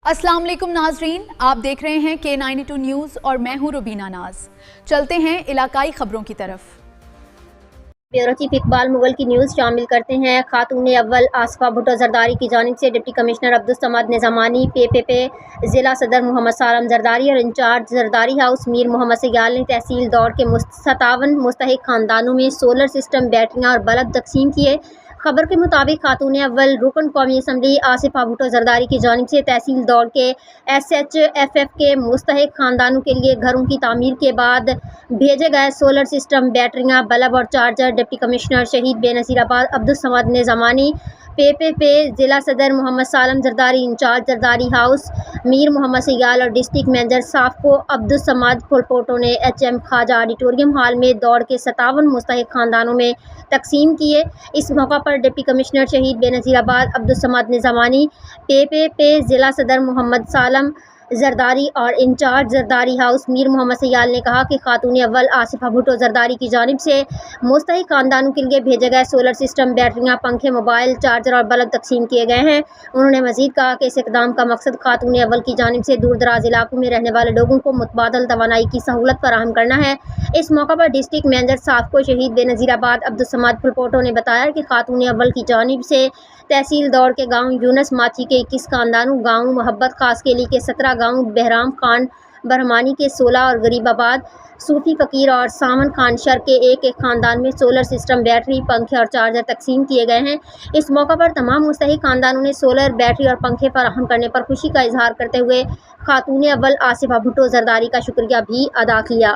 अस्सलाम वालेकुम नाजरीन, आप देख रहे हैं K92 न्यूज़ और मैं हूं रुबीना नाज। चलते हैं इलाकाई खबरों की तरफ। ब्यूरो चीफ इकबाल मुगल की न्यूज़ शामिल करते हैं। खातून अव्वल आसिफा भुट्टो जरदारी की जानिब से डिप्टी कमिश्नर अब्दुल समाद निज़ामानी, PPP ज़िला सदर मोहम्मद सालम जरदारी और इंचार्ज जरदारी हाउस मीर मोहम्मद सयाल ने तहसील दौर के 57 मुस्तहिक खानदानों में सोलर सिस्टम, बैटरियाँ और बल्ब तकसीम किए। खबर के मुताबिक खातून अव्वल रुकन कौमी असम्बली आसिफा भुट्टो जरदारी की जानिब से तहसील दौर के SHFF के मुस्तहिक खानदानों के लिए घरों की तामीर के बाद भेजे गए सोलर सिस्टम, बैटरियाँ, बल्ब और चार्जर डिप्टी कमिश्नर शहीद बेनज़ीराबाद अब्दुल समाद निज़ामानी, PPP ज़िला सदर मोहम्मद सालम जरदारी, इंचार्ज जरदारी हाउस मीर मोहम्मद सयाल और डिस्ट्रिक्ट मैनेजर साफको अब्दुल समाद फुलपोटो ने HM खाजा ऑडिटोरियम हॉल में दौड़ के 57 मुस्तहिक खानदानों में तकसीम किए। इस मौका पर डिप्टी कमिश्नर शहीद बेनज़ीराबाद अब्दुल समाद निज़ामानी, PPP ज़िला सदर मोहम्मद सालम जरदारी और इंचार्ज जरदारी हाउस मीर मोहम्मद सयाल ने कहा कि खातून अव्वल आसिफा भुट्टो जरदारी की जानिब से मुस्तहिक खानदानों के लिए भेजे गए सोलर सिस्टम, बैटरियाँ, पंखे, मोबाइल, चार्जर और बल्ब तकसीम किए गए हैं। उन्होंने मजीद कहा कि इस इक़दाम का मकसद खातून अव्वल की जानिब से दूर दराज इलाकों में रहने वाले लोगों को मुतबादल तवानाई की सहूलत फराहम करना है। इस मौका पर डिस्ट्रिक्ट मैनेजर साफको शहीद बेनज़ीराबाद अब्दुल समाद फुलपोटो ने बताया कि खातून अव्वल की जानिब से तहसील दौर के गाँव यूनस माची के 21 खानदानों, गाँव मोहब्बत खास केली के 17 गाँव, बहराम खान बरहमानी के 16 और गरीबाबाद सूफी फ़कीर और सामन खान शर के एक खानदान में सोलर सिस्टम, बैटरी, पंखे और चार्जर तकसीम किए गए हैं। इस मौका पर तमाम मुस्तहिक खानदानों ने सोलर, बैटरी और पंखे फराहम करने पर खुशी का इजहार करते हुए खातून अव्वल आसिफा भुट्टो जरदारी का शुक्रिया भी अदा किया।